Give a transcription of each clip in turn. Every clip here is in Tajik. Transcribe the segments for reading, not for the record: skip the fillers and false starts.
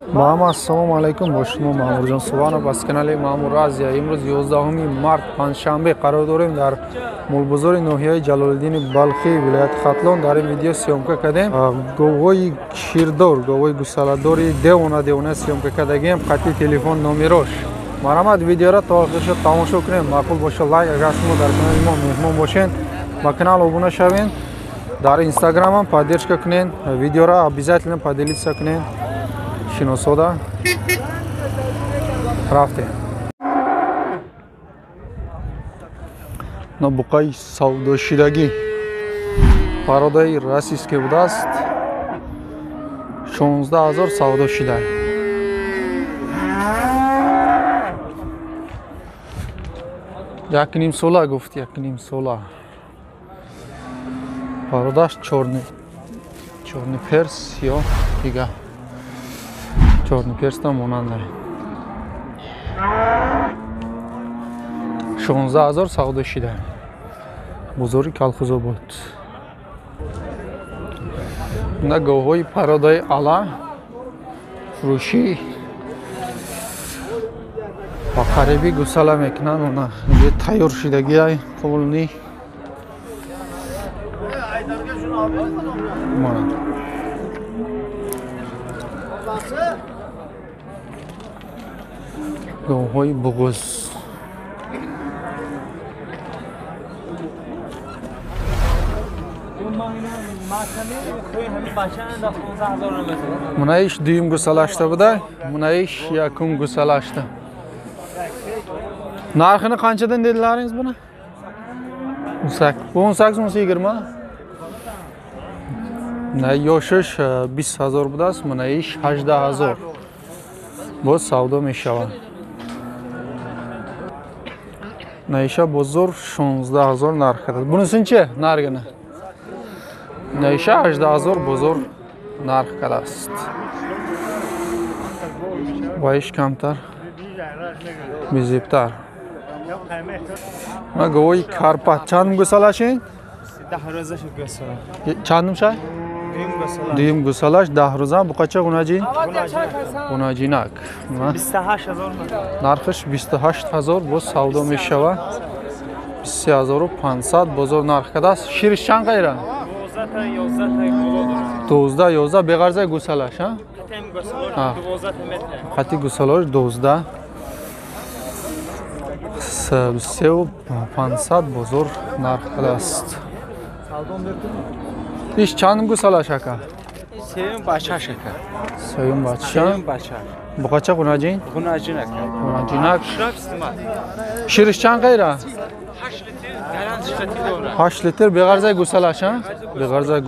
Мама, ассалому алайкум. Бо шумо Маъмурҷон Субҳанов аз канали Маъмур Азия. Имрӯз 11 март панҷшанбе қарор дорем дар молбозори ноҳияи Ҷалолиддини Балхи вилояти Хатлон. Дар ин видео сиёмка кардем говҳои ширдор, говҳои гусаладори девона сиёмка кардагием. хати телефон номерош. Марҳамат, видеоро то охирша тамошо кунем. Маъқул боша лайк, агар шумо дар канали мо меҳмон бошед ба канал обуна шавед. Дар инстаграмам поддержка кунед. Видеоро обязательно поделиться кунед. Шиносода рафте на буқаи савдошидагӣ бародари российский будааст. 16 000 савдо шуда. Як ним сола гуфт, як ним сола. Бародараш чорный перс ё дига. Чорный перс там монанда. 16 000 савдо шуда. Бузурги Колхозобод. На говҳои пародаи ала фурӯшӣ ба қарибӣ гусала мекунанд. Она ин тайёр шудагиай қулни монанд. говҳои буғуз. Мунаиш дуюм гусалашта буда, мунаиш якум гусалашта. Нархini qanchadan dedilaringiz buni? 18-20. Мунаи ёшаш 20 000 будааст, мунаиш 18 000. боз савдо мешавад. Наиша бозор 16 000 нарх кардад. Бунисинчи наргина? Наиша 18 000 бозор нарх кардааст. Ваиш камтар, безебтар. Ма говои Карпат чанд гусалашин? 10 рӯза шуд гусала. Чандум шай? Дуюм гусалаш 10 рӯза. Буқача гунаҷин? Гунаҷинак. 28 000. Нархиш 28 000 боз савдо мешавад. 23 500 бозор нарх кардааст. Шириш чанд қайра? 12 11 беғарзаи гусалаш, а? Хати гусалаш 12. 23 500 бозор нарх кардааст. Иш чанд гусалаш ака? Сеюм бача шака. Сеюм бача. Сеюм бача. Буқача гунаҷин? Гунаҷин ака. Гунаҷинак. Шириш чанд қайра? 8 литр беғарзаи гусалаш, а? Беғарзаи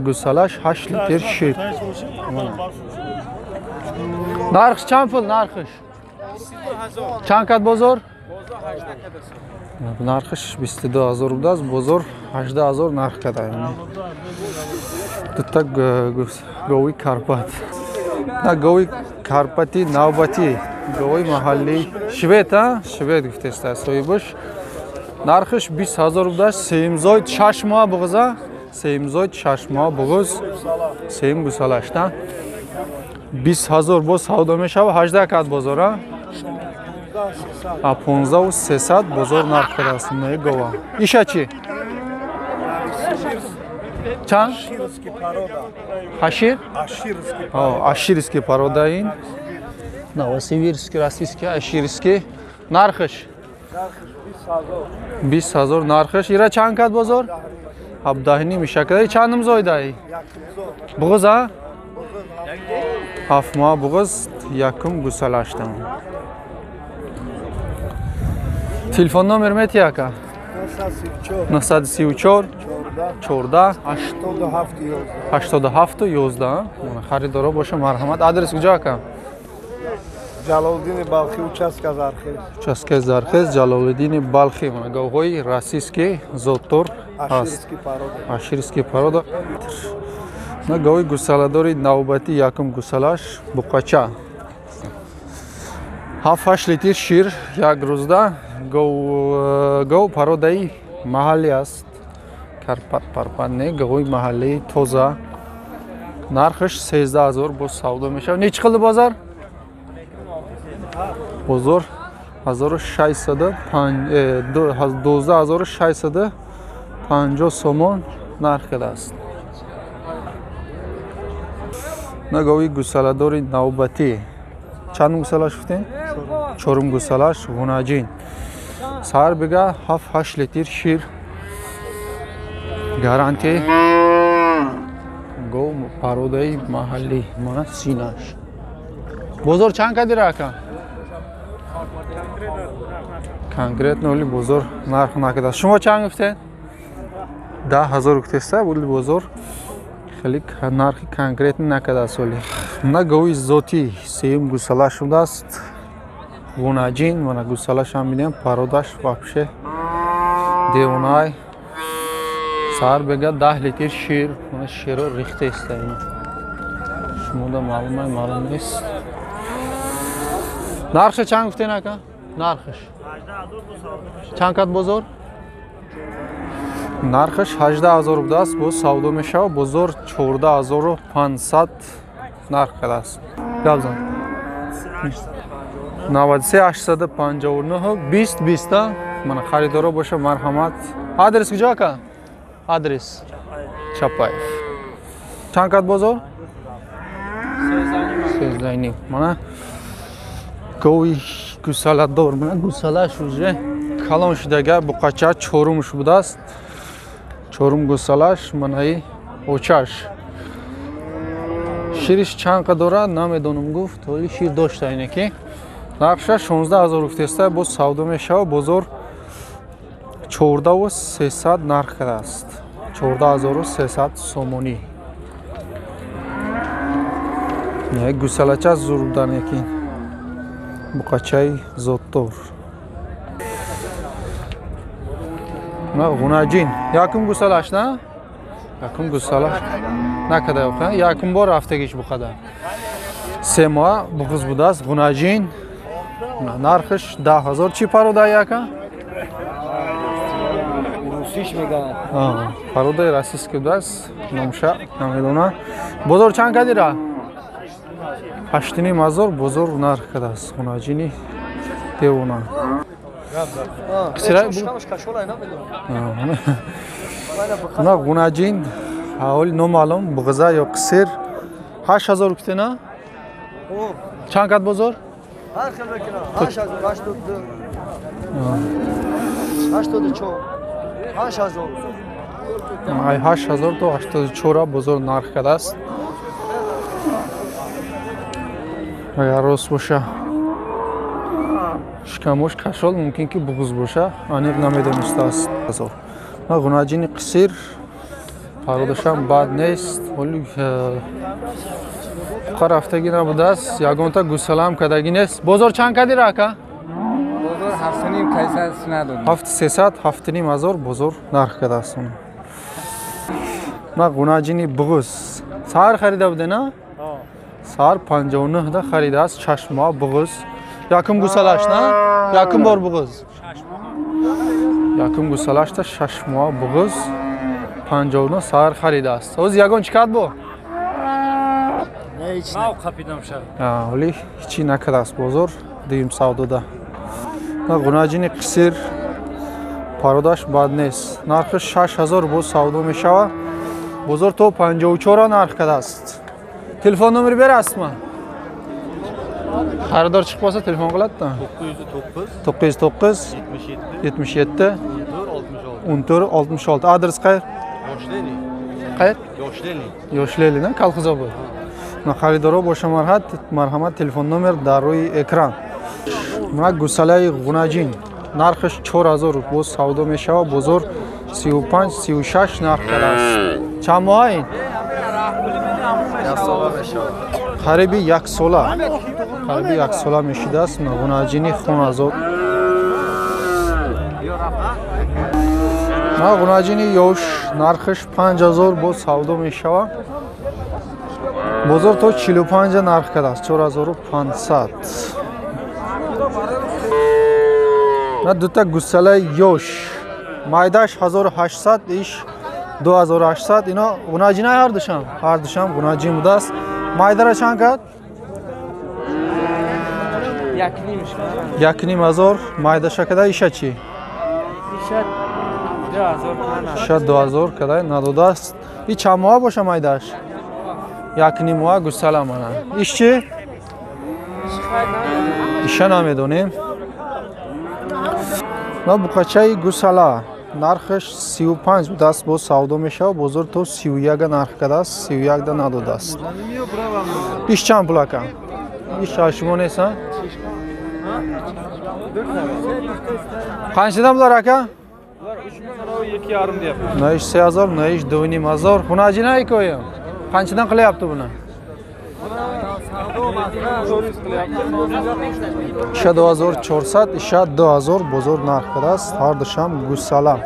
гусалаш 8 литр шир. Нархиш чанд пул нархиш? Чанд кад бозор? Нархиш 22 000 будааст, бозор 18 000 нарх кардааст. Дута говҳои Карпат. На говҳои Карпати навбатӣ, говҳои маҳаллӣ швед, а? Швед гуфтест соҳибаш. Нархиш 20 000 будааст, сеюмзоид 6 моҳ буғуза, сеюмзоид 6 моҳ буғуз, сеюм гусалашта. 20 000 боз савдо мешавад, 18 кад бозор, а? 15 300 бозор нарх кардааст. Наи гова. Иша чи? Чанд? Ашир? Аширский порода ин. Новосибирский, российский, аширский. Нархиш? 20 000 нархиш. Ира чанд кад бозор? 17 мешакада. Чандум зоидаи? Буғуз, а? 7 моҳ буғуз, якум гусалаштам. Телефон номер мети ака? 934 14 87 11. Харидоро боша, марҳамат. Адрес куҷо ака? Ҷалолиддини Балхи, участка Зархез. Участка Зархез, Ҷалолиддини Балхи. Говҳои российский зотор аст. Аширский порода. На говҳои гусаладори навбатӣ якум гусалаш буқача. 7-8 литр шир як рӯзда. Гов пародаи маҳаллӣ аст. Карпат парпат не, говҳои маҳаллии тоза. Нархиш 13 000 боз савдо мешавад. Неч қилди бозор? بزرگ 12650 سومون نرخ کرده است. نگاوی گوساله نوبتی چند گوساله شفتین؟ چهارم گوسالهش غناجین سر بگه 7-8 لیتر شیر گارانتی گو پارودای محلی مانا سیناش بزرگ چند کدی راکن؟ کنکریت نولی بزرگ نرخ نکده. شما چند گفتین؟ 10,000 گفتسته بولی بزرگ خیلی نرخ کنکریت نکده سولی. نگوی زوتی سیم گوساله شده است غناجین مانا گوساله شام بینیم پاروداش واپشه دیونای سر بگه 10 لیتر شیر مانا شیر رو ریخته است اینا شما دا معلوم نیست. نرخش چند گفته نکن؟ نرخش چند کد بزرگ؟ نرخش 18,000 بوده است باز سودو میشه و بزرگ 14,500 نرخ کرده است. گفزن 93,859 20 من خریدارو باشه مرحمت. آدرس کجا که؟ آدرس چپایف. چند کد بزرگ؟ 13.5 من گوی گوساله دار من گوساله شوزه کلان شدگه بقچه چهارمش بوده است. چهارم گوسالهش منهای اوچش شیرش چند قدره نمیدونم گفت ولی شیر داشته اینه که نقشه 16,000 گفتسته باز سودا میشه و بزرگ 14,300 نرخ کرده است. 14,300 سومونی یک گوساله چه زور بودن یکی بقچه زودتور نه غناجین یکم گوسالهش نه؟ یکم گوساله نکده اوخه یکم بار هفتگیش بخده 3 ماه بغض بوده است غناجین نرخش 10,000 چی پروده یکه؟ روسیش میگن پروده رسیس که بوده است نمشه نمیدونه. بزرگ چند کدی را؟ 8,500 بزرگ نرخ کرده است غناجینی دیونه نه غناجین حالی نمالم بغضا یا قصیر 8,000 کتی نه؟ چند کد بزرگ؟ 8,000 تا 84 بزرگ نرخ کرده است. اگر راست باشه شکمش کشال ممکن که بغض باشه انیق نمیدونسته است. نه غناجین قصیر پارودش هم بد نیست ولی رفتگی نبوده است. یگان تا گوساله هم کدگی نیست. بزرگ چند کدی را که؟ بزرگ 7,500 کیسه ندارد 7,300 7,500 بزرگ نرخ کرده است. نه غناجینی بغض سهر خریده بوده نه؟ سهر 59 ده خریده است 6 ماه بغض یکم گوسالهش نه؟ یکم بار بغض یکم گوسالهش تا 6 ماه بغض 59 سهر خریده است. اوز یگان چقدر بو؟ ما خپیدم شد ولی هیچی نکرده است بزرگ دیم سودا ده. غناجین قصیر پاروداش بد نیست نرخش 6,000 باز سودا میشه بزرگ تو 54 نرخ کرده است. تلفن نمبر بر اسما خریدار چیق باسه تلفن قلت ده 909 77 14 66 آدرس خیر؟ خیر؟ یاشلیلی نه کلخزا بود نه خریدارا باشه مرحمت تلفن نمبر در روی اکران. من گوساله غناجین نرخش 4,000 باز سودا میشه و بزرگ 35 36 نرخ کرده است. چند ماه این؟ قریبی یک ساله میشیده است. غناجینی خون ازاد غناجینی یوش نرخش 5,000 باز سودا میشه بزرگ تو 45 نرخ کرده است 4,500. دوتا گوساله یوش مایداش 1,800 ایش 2,800 اینا غناجین هر دوشم غناجین بوده است. مایده را چند کرد؟ Yakınıymış. Yakni mazor maydaşa kadar işe çi. İşe 2000 tane. İşe 2000 kadar nadodast. İç amuğa boşa maydaş. Yakni muğa gusala mana. İşçi? İşe namedonیم. ما بقچه گوسالا نرخش 35 بود است با سودا میشه و بزرگ تو 31 نرخ کرده است 31 دا نداده است ایش چند پولا کن ایش شما نیستن قنچه دم داره که نه ایش 3000 نه ایش 2500 خونه اجی نه کویم قنچه دم قلیابتو بونه ایشا 2400 ایشا 2000 بزرگ نرخ کرده است هر دوشم گوسالا